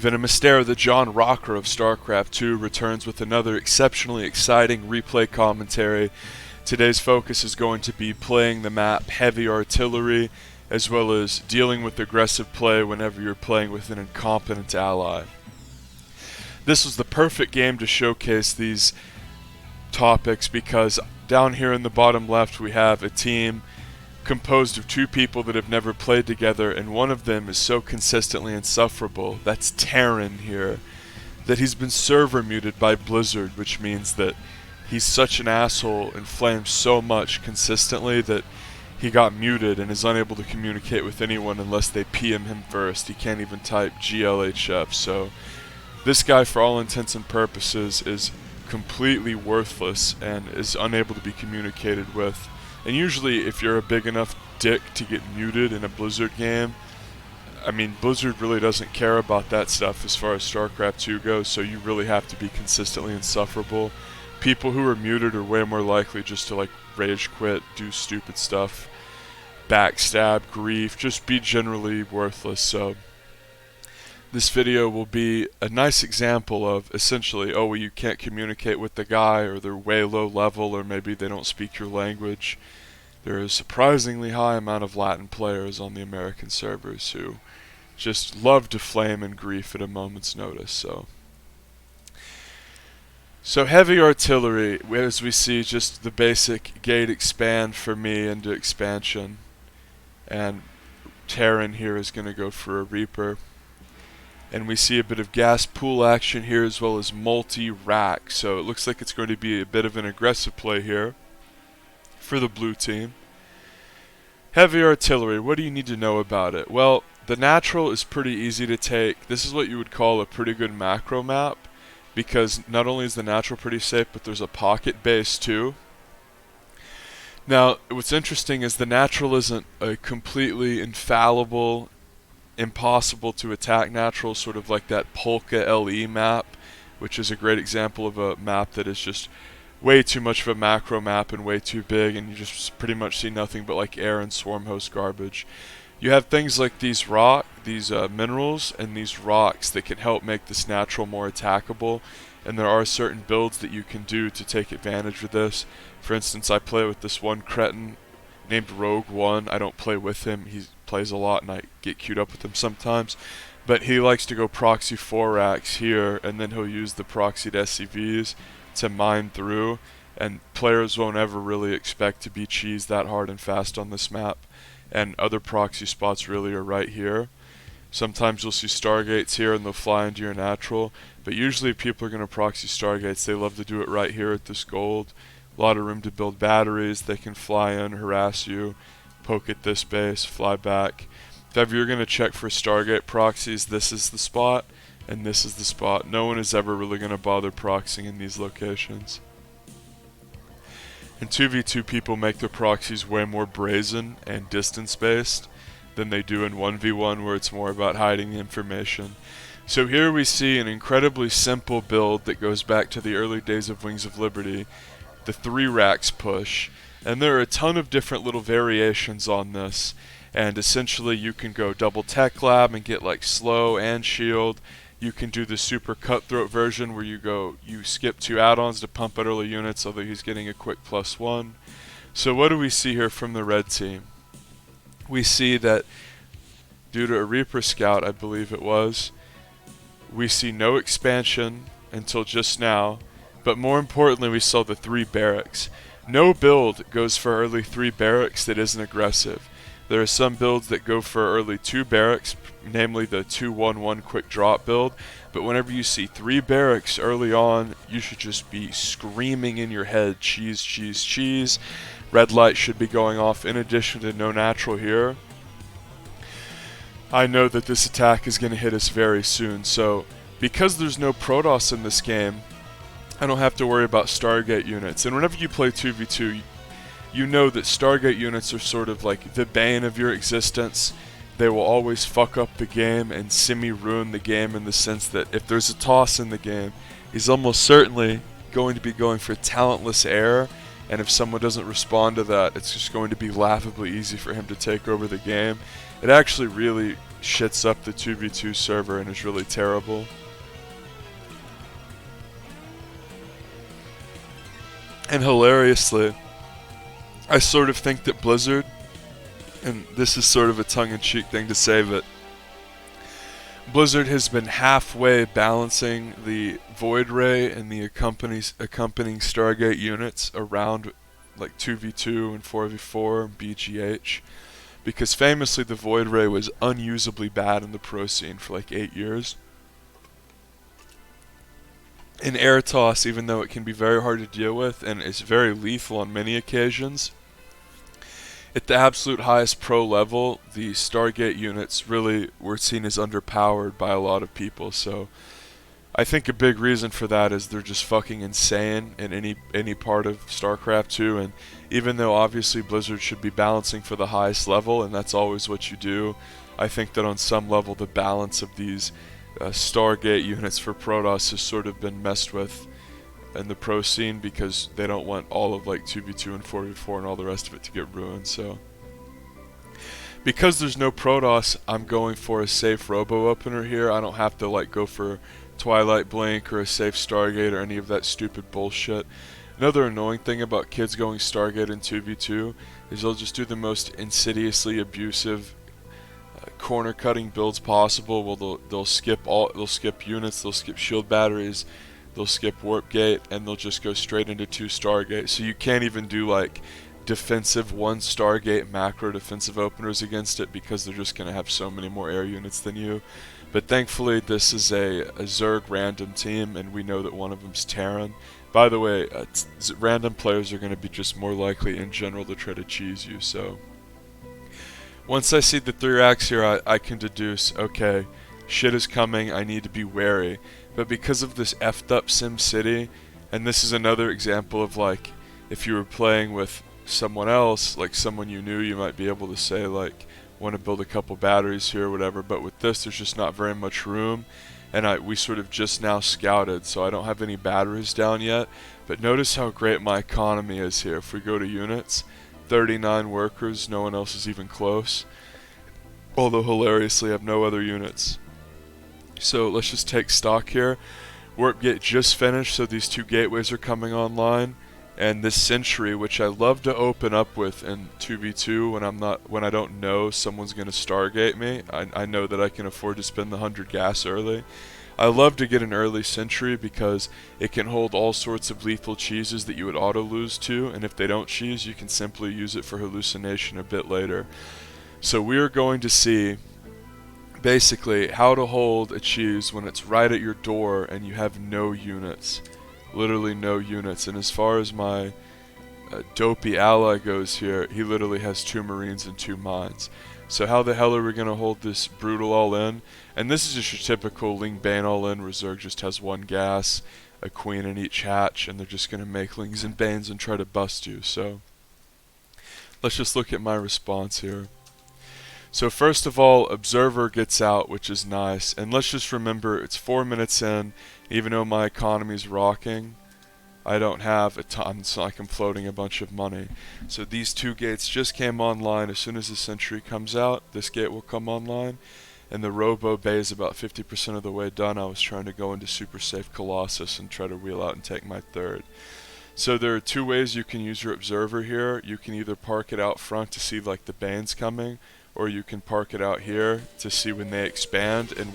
VenomousStare, the John Rocker of Starcraft 2, returns with another exceptionally exciting replay commentary. Today's focus is going to be playing the map Heavy Artillery, as well as dealing with aggressive play whenever you're playing with an incompetent ally. This was the perfect game to showcase these topics because down here in the bottom left we have a team composed of two people that have never played together, and one of them is so consistently insufferable, that's Terran here, that he's been server muted by Blizzard, which means that he's such an asshole and flames so much consistently that he got muted and is unable to communicate with anyone unless they PM him first. He can't even type GLHF, so this guy for all intents and purposes is completely worthless and is unable to be communicated with. And usually if you're a big enough dick to get muted in a Blizzard game, I mean, Blizzard really doesn't care about that stuff as far as Starcraft 2 goes, so you really have to be consistently insufferable. People who are muted are way more likely just to like rage quit, do stupid stuff, backstab, grief, just be generally worthless. So this video will be a nice example of essentially, oh, well, you can't communicate with the guy, or they're way low level, or maybe they don't speak your language. There is a surprisingly high amount of Latin players on the American servers who just love to flame and grief at a moment's notice. So Heavy Artillery, as we see, just the basic gate expand for me into expansion. And Terran here is going to go for a Reaper. And we see a bit of gas pool action here as well as multi-rack. So it looks like it's going to be a bit of an aggressive play here for the blue team. Heavy Artillery, what do you need to know about it? Well, the natural is pretty easy to take. This is what you would call a pretty good macro map, because not only is the natural pretty safe, but there's a pocket base too. Now, what's interesting is the natural isn't a completely infallible, impossible to attack natural, sort of like that Polka LE map, which is a great example of a map that is just way too much of a macro map and way too big, and you just pretty much see nothing but like air and swarm host garbage. You have things like these minerals and these rocks that can help make this natural more attackable, and there are certain builds that you can do to take advantage of this. For instance, I play with this one cretin named Rogue One. I don't play with him, he plays a lot and I get queued up with him sometimes, but he likes to go proxy 4 racks here, and then he'll use the proxied SCVs to mine through, and players won't ever really expect to be cheesed that hard and fast on this map, and other proxy spots really are right here. Sometimes you'll see Stargates here and they'll fly into your natural, but usually if people are going to proxy Stargates, they love to do it right here at this gold. A lot of room to build batteries, they can fly in, harass you, poke at this base, fly back. If ever you're going to check for Stargate proxies, this is the spot, and this is the spot. No one is ever really going to bother proxying in these locations. In 2v2, people make their proxies way more brazen and distance-based than they do in 1v1, where it's more about hiding information. So here we see an incredibly simple build that goes back to the early days of Wings of Liberty, the 3 racks push. And there are a ton of different little variations on this, and essentially you can go double tech lab and get like slow and shield. You can do the super cutthroat version where you skip 2 add-ons to pump out early units, although he's getting a quick +1. So what do we see here from the red team? We see that due to a Reaper Scout, I believe it was, we see no expansion until just now, but more importantly we saw the 3 barracks. No build goes for early 3 barracks that isn't aggressive. There are some builds that go for early 2 barracks, namely the 2-1-1 quick drop build, but whenever you see 3 barracks early on, you should just be screaming in your head, cheese, cheese, cheese. Red light should be going off in addition to no natural here. I know that this attack is going to hit us very soon, so because there's no Protoss in this game, I don't have to worry about Stargate units. And whenever you play 2v2, you know that Stargate units are sort of like the bane of your existence. They will always fuck up the game and semi-ruin the game, in the sense that if there's a toss in the game, he's almost certainly going to be going for talentless air, and if someone doesn't respond to that, it's just going to be laughably easy for him to take over the game. It actually really shits up the 2v2 server and is really terrible. And hilariously, I sort of think that Blizzard, and this is sort of a tongue-in-cheek thing to say, but Blizzard has been halfway balancing the Void Ray and the accompanying Stargate units around like 2v2 and 4v4 and BGH, because famously the Void Ray was unusably bad in the pro scene for like 8 years. In Air Toss, even though it can be very hard to deal with and is very lethal on many occasions, at the absolute highest pro level, the Stargate units really were seen as underpowered by a lot of people. So I think a big reason for that is they're just fucking insane in any part of Starcraft 2. And even though obviously Blizzard should be balancing for the highest level, and that's always what you do, I think that on some level the balance of these Stargate units for Protoss has sort of been messed with in the pro scene, because they don't want all of like 2v2 and 4v4 and all the rest of it to get ruined. So because there's no Protoss, I'm going for a safe robo opener here. I don't have to like go for Twilight Blink or a safe Stargate or any of that stupid bullshit. Another annoying thing about kids going Stargate in 2v2 is they'll just do the most insidiously abusive corner cutting builds possible. Well, they'll skip units, they'll skip shield batteries, they'll skip warp gate, and they'll just go straight into 2 Stargate. So you can't even do like defensive 1 Stargate macro defensive openers against it, because they're just going to have so many more air units than you. But thankfully this is a Zerg random team, and we know that one of them's Terran. By the way, random players are going to be just more likely in general to try to cheese you. So once I see the 3 racks here, I can deduce, okay, shit is coming, I need to be wary. But because of this effed up Sim City, and this is another example of like, if you were playing with someone else, like someone you knew, you might be able to say like, want to build a couple batteries here or whatever, but with this there's just not very much room, and we sort of just now scouted, so I don't have any batteries down yet. But notice how great my economy is here. If we go to units, 39 workers, no one else is even close, although hilariously I have no other units. So let's just take stock here. Warp gate just finished, so these 2 gateways are coming online, and this sentry, which I love to open up with in 2v2 when I don't know someone's gonna Stargate me. I know that I can afford to spend the 100 gas early. I love to get an early sentry because it can hold all sorts of lethal cheeses that you would auto lose to, and if they don't cheese, you can simply use it for hallucination a bit later. So we are going to see basically how to hold a cheese when it's right at your door and you have no units. Literally no units. And as far as my dopey ally goes here, he literally has 2 Marines and 2 mines. So how the hell are we going to hold this brutal all-in? And this is just your typical Ling Bane all-in, where Zerg just has 1 gas, a queen in each hatch, and they're just going to make Lings and Banes and try to bust you. So let's just look at my response here. So first of all, Observer gets out, which is nice. And let's just remember, it's 4 minutes in. Even though my economy's rocking, I don't have a ton. It's not like I'm floating a bunch of money. So these 2 gates just came online. As soon as the sentry comes out, this gate will come online. And the Robo Bay is about 50% of the way done. I was trying to go into super safe Colossus and try to wheel out and take my 3rd. So there are 2 ways you can use your Observer here. You can either park it out front to see like the Banes coming, or you can park it out here to see when they expand and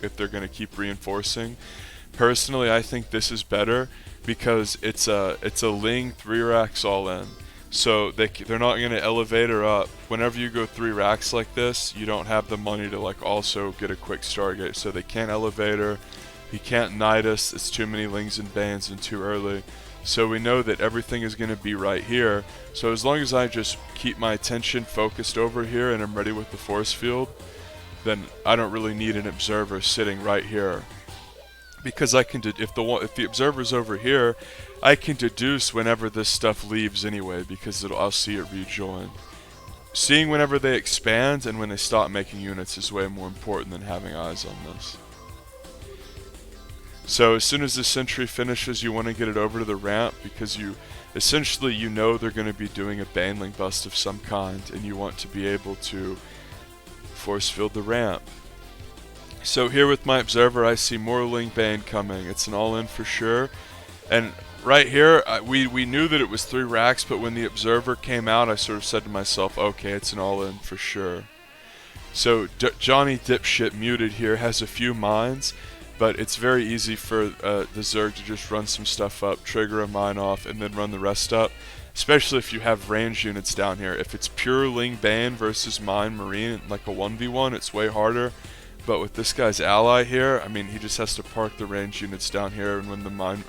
if they're going to keep reinforcing. Personally, I think this is better because it's a Ling 3 racks all in. So they're not going to elevate her up. Whenever you go 3 racks like this, you don't have the money to like also get a quick Stargate. So they can't elevate her. He can't knight us. It's too many Lings and Banes and too early. So we know that everything is going to be right here. So as long as I just keep my attention focused over here and I'm ready with the force field, then I don't really need an observer sitting right here. Because I can, if the observer's over here, I can deduce whenever this stuff leaves anyway, because I'll see it rejoin. Seeing whenever they expand and when they stop making units is way more important than having eyes on this. So as soon as the sentry finishes, you want to get it over to the ramp, because you know they're going to be doing a baneling bust of some kind, and you want to be able to force field the ramp. So here with my observer, I see more Ling Bane coming. It's an all-in for sure. And right here, we knew that it was 3 racks, but when the observer came out, I sort of said to myself, okay, it's an all-in for sure. So Johnny Dipshit Muted here has a few mines, but it's very easy for the Zerg to just run some stuff up, trigger a mine off, and then run the rest up. Especially if you have range units down here. If it's pure Ling Bane versus Mine Marine, like a 1v1, it's way harder. But with this guy's ally here, I mean, he just has to park the range units down here, and when the mine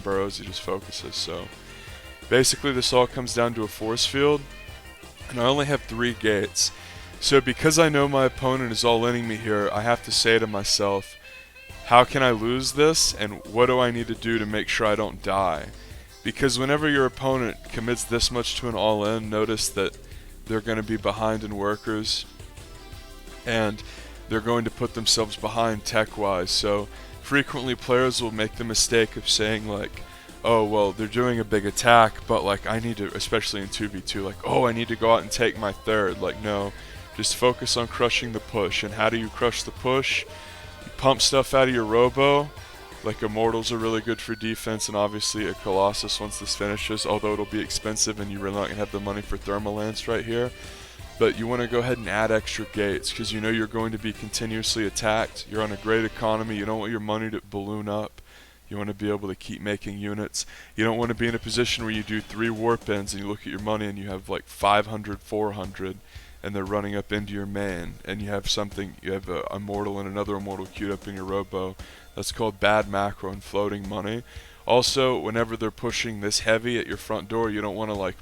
burrows, he just focuses. So basically this all comes down to a force field, and I only have 3 gates. So because I know my opponent is all-inning me here, I have to say to myself, how can I lose this, and what do I need to do to make sure I don't die? Because whenever your opponent commits this much to an all-in, notice that they're going to be behind in workers, and they're going to put themselves behind tech-wise. So frequently players will make the mistake of saying like, oh, well, they're doing a big attack, but like I need to, especially in 2v2, like, oh, I need to go out and take my third. Like, no, just focus on crushing the push. And how do you crush the push? You pump stuff out of your robo. Like Immortals are really good for defense, and obviously a Colossus once this finishes, although it'll be expensive and you're really not going to have the money for Thermal Lance right here. But you want to go ahead and add extra gates, because you know you're going to be continuously attacked. You're on a great economy. You don't want your money to balloon up. You want to be able to keep making units. You don't want to be in a position where you do 3 warp ends and you look at your money and you have like 500, 400, and they're running up into your main, and you have something, you have a Immortal and another Immortal queued up in your robo. That's called bad macro and floating money. Also, whenever they're pushing this heavy at your front door, you don't want to like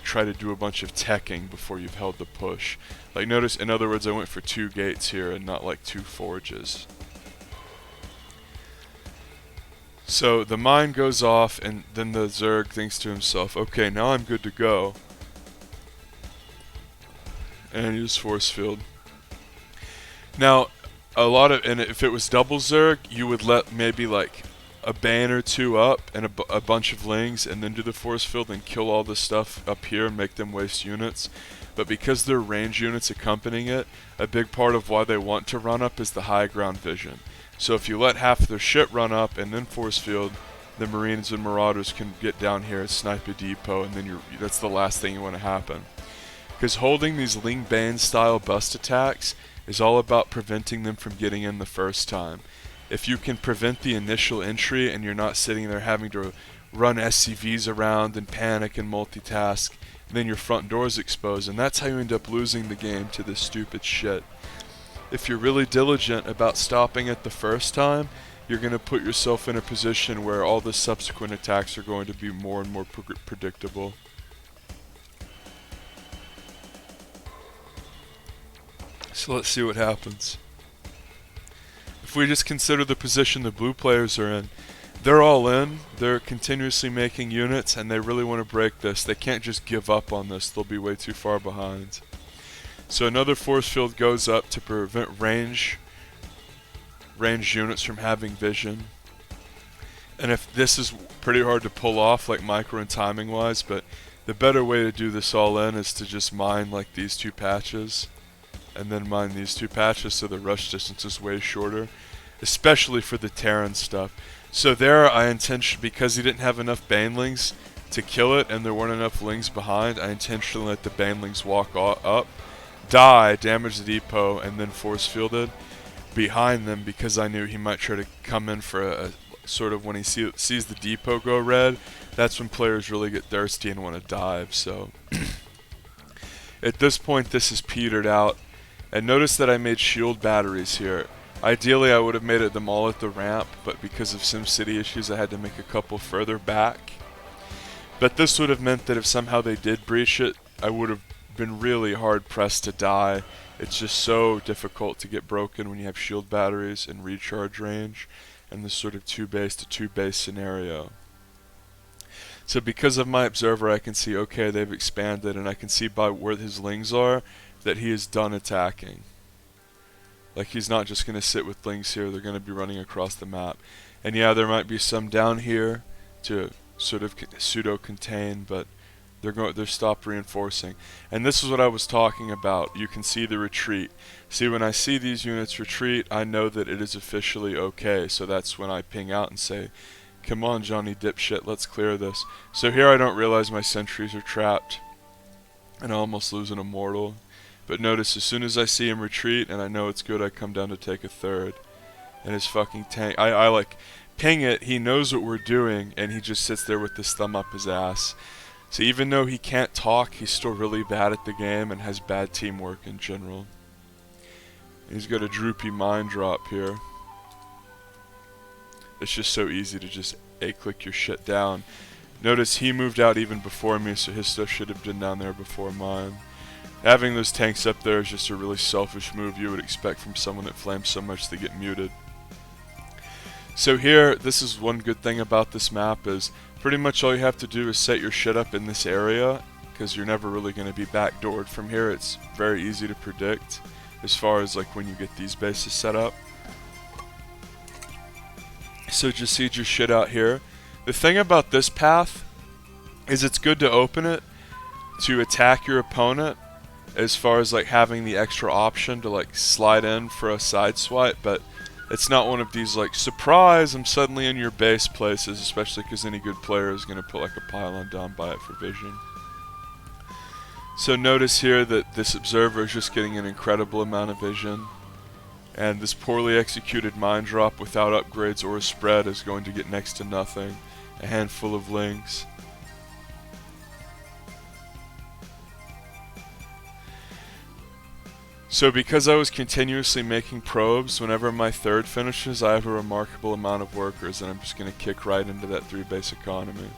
try to do a bunch of teching before you've held the push. Like notice, in other words, I went for 2 gates here and not like 2 forges. So the mine goes off, and then the Zerg thinks to himself, okay, now I'm good to go. And he just force field. Now, and if it was double Zerg, you would let maybe like a bane or 2 up and a bunch of Lings, and then do the force field and kill all the stuff up here and make them waste units. But because they're range units accompanying it, a big part of why they want to run up is the high ground vision. So if you let half their shit run up and then force field, the Marines and Marauders can get down here and snipe a depot, and then that's the last thing you want to happen. Because holding these Ling Bane style bust attacks is all about preventing them from getting in the first time. If you can prevent the initial entry and you're not sitting there having to run SCVs around and panic and multitask, then your front door is exposed, and that's how you end up losing the game to this stupid shit. If you're really diligent about stopping it the first time, you're going to put yourself in a position where all the subsequent attacks are going to be more and more predictable. So let's see what happens. If we just consider the position the blue players are in, they're all in, they're continuously making units, and they really want to break this. They can't just give up on this, they'll be way too far behind. So another force field goes up to prevent ranged units from having vision. And if this is pretty hard to pull off, like micro and timing wise, but the better way to do this all in is to just mine like these 2 patches, and then mine these 2 patches so the rush distance is way shorter, especially for the Terran stuff. So there I because he didn't have enough Banelings to kill it and there weren't enough Lings behind, I intentionally let the Banelings walk up, die, damage the depot, and then force fielded behind them, because I knew he might try to come in for a sort of, when he sees the depot go red, that's when players really get thirsty and want to dive. So at this point this is petered out, and notice that I made shield batteries here. Ideally I would have made them all at the ramp, but because of SimCity issues I had to make a couple further back. But this would have meant that if somehow they did breach it, I would have been really hard pressed to die. It's just so difficult to get broken when you have shield batteries and recharge range and this sort of 2 base to 2 base scenario. So because of my observer I can see, okay, they've expanded, and I can see by where his Lings are that he is done attacking. Like, he's not just going to sit with Lings here, they're going to be running across the map. And yeah, there might be some down here to sort of pseudo-contain, but They're stopped reinforcing. And this is what I was talking about. You can see the retreat. See, when I see these units retreat, I know that it is officially okay. So that's when I ping out and say, come on, Johnny dipshit, let's clear this. So here I don't realize my sentries are trapped, and I almost lose an immortal. But notice, as soon as I see him retreat and I know it's good, I come down to take a third. And his fucking tank, I like ping it, he knows what we're doing, and he just sits there with his thumb up his ass. So even though he can't talk, he's still really bad at the game and has bad teamwork in general. He's got a droopy mind drop here. It's just so easy to just A-click your shit down. Notice he moved out even before me, so his stuff should have been down there before mine. Having those tanks up there is just a really selfish move you would expect from someone that flames so much they get muted. So here, this is one good thing about this map is pretty much all you have to do is set your shit up in this area, because you're never really going to be backdoored from here. It's very easy to predict as far as like when you get these bases set up. So just siege your shit out here. The thing about this path is it's good to open it to attack your opponent, as far as like having the extra option to like slide in for a side swipe, but it's not one of these like, surprise, I'm suddenly in your base places, especially because any good player is going to put like a pylon down by it for vision. So notice here that this observer is just getting an incredible amount of vision, and this poorly executed mine drop without upgrades or a spread is going to get next to nothing. A handful of links. So because I was continuously making probes, whenever my third finishes, I have a remarkable amount of workers, and I'm just going to kick right into that 3-base economy.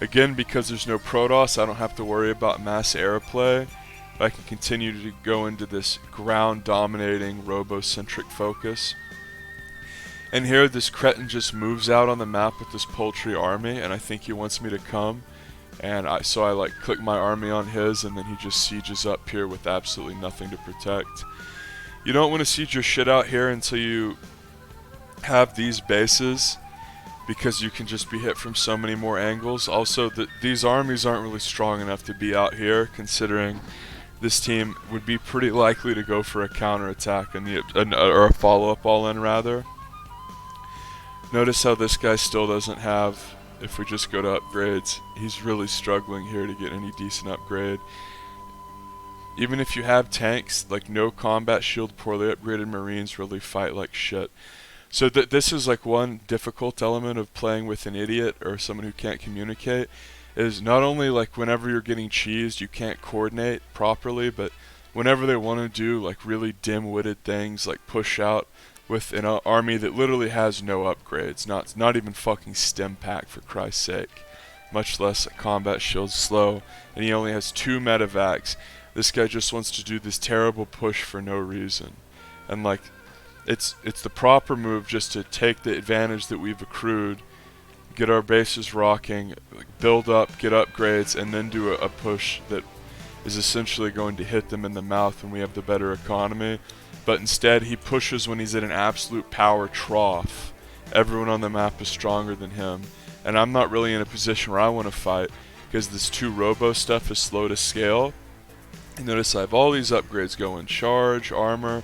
Again, because there's no Protoss, I don't have to worry about mass airplay. I can continue to go into this ground-dominating, robo-centric focus. And here, this cretin just moves out on the map with this poultry army, and I think he wants me to come. And so I like click my army on his, and then he just sieges up here with absolutely nothing to protect. You don't want to siege your shit out here until you have these bases, because you can just be hit from so many more angles. Also, these armies aren't really strong enough to be out here, considering this team would be pretty likely to go for a counterattack or a follow-up all-in rather. Notice how this guy still doesn't have. If we just go to upgrades, he's really struggling here to get any decent upgrade. Even if you have tanks, like no combat shield, poorly upgraded marines really fight like shit. So this is like one difficult element of playing with an idiot or someone who can't communicate, is not only like whenever you're getting cheesed you can't coordinate properly, but whenever they want to do like really dim-witted things like push out with an army that literally has no upgrades, not even fucking stim pack for Christ's sake, much less a combat shield slow, and he only has 2 medevacs. This guy just wants to do this terrible push for no reason, and like it's the proper move just to take the advantage that we've accrued, get our bases rocking, build up, get upgrades, and then do a push that is essentially going to hit them in the mouth when we have the better economy. But instead he pushes when he's at an absolute power trough. Everyone on the map is stronger than him, and I'm not really in a position where I want to fight, because this 2 robo stuff is slow to scale. And notice I have all these upgrades going, charge, armor,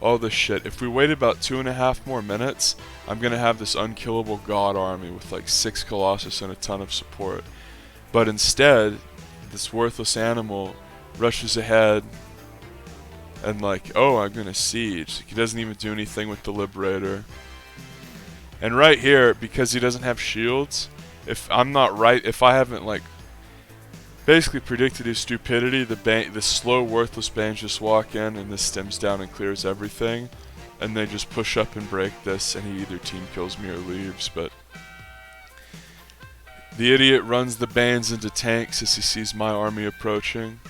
all this shit. If we wait about 2.5 more minutes, I'm going to have this unkillable god army with like 6 Colossus and a ton of support. But instead, this worthless animal rushes ahead and like, oh, I'm going to siege. He doesn't even do anything with the Liberator. And right here, because he doesn't have shields, if I'm not right, if I haven't like basically predicted his stupidity, the slow worthless banes just walk in and this stems down and clears everything, and they just push up and break this, and he either team kills me or leaves. But the idiot runs the banes into tanks as he sees my army approaching,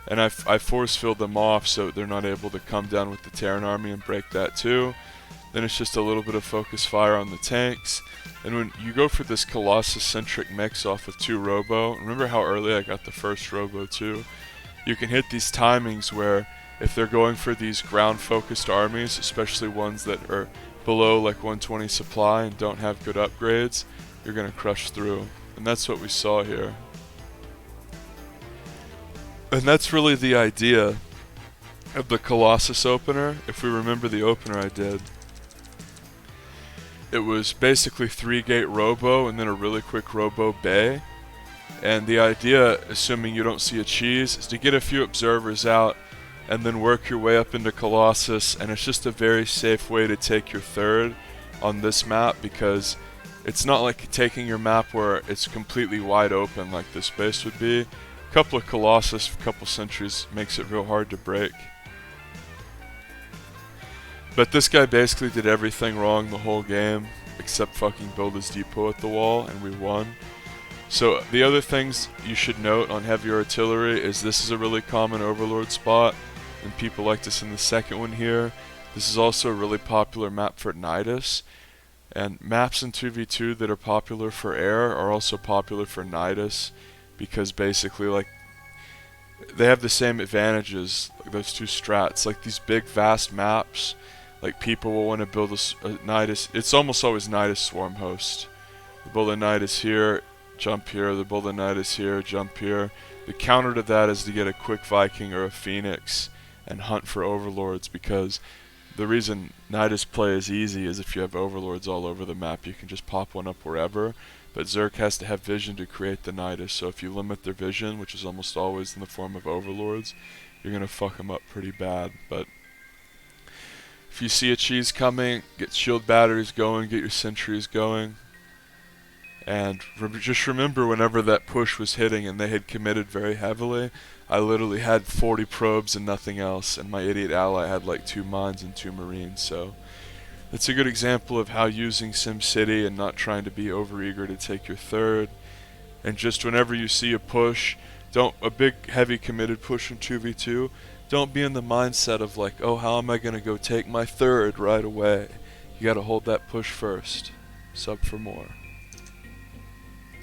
and I force-filled them off so they're not able to come down with the Terran army and break that too. Then it's just a little bit of focus fire on the tanks. And when you go for this Colossus-centric mix off of 2 robo, remember how early I got the first robo too? You can hit these timings where if they're going for these ground-focused armies, especially ones that are below like 120 supply and don't have good upgrades, you're going to crush through. And that's what we saw here. And that's really the idea of the Colossus opener. If we remember the opener I did, it was basically 3-gate robo and then a really quick robo bay. And the idea, assuming you don't see a cheese, is to get a few observers out and then work your way up into Colossus, and it's just a very safe way to take your third on this map, because it's not like taking your map where it's completely wide open like this base would be. A couple of Colossus, a couple sentries makes it real hard to break. But this guy basically did everything wrong the whole game, except fucking build his depot at the wall, and we won. So the other things you should note on heavy artillery is this is a really common overlord spot, and people like this in the second one here. This is also a really popular map for Nidus, and maps in 2v2 that are popular for air are also popular for Nidus, because basically like they have the same advantages, like those two strats. Like these big vast maps, like people will want to build a Nidus. It's almost always Nidus swarm host. They build a Nidus here, jump here, they build a Nidus here, jump here. The counter to that is to get a quick Viking or a Phoenix and hunt for overlords, because the reason Nidus play is easy is if you have overlords all over the map, you can just pop one up wherever. But Zerg has to have vision to create the Nidus, so if you limit their vision, which is almost always in the form of overlords, you're going to fuck them up pretty bad. But if you see a cheese coming, get shield batteries going, get your sentries going. And just remember, whenever that push was hitting and they had committed very heavily, I literally had 40 probes and nothing else, and my idiot ally had like 2 mines and 2 marines. So that's a good example of how using SimCity and not trying to be overeager to take your third. And just whenever you see a push, a big heavy committed push in 2v2, don't be in the mindset of like, oh, how am I going to go take my third right away? You got to hold that push first. Sub for more.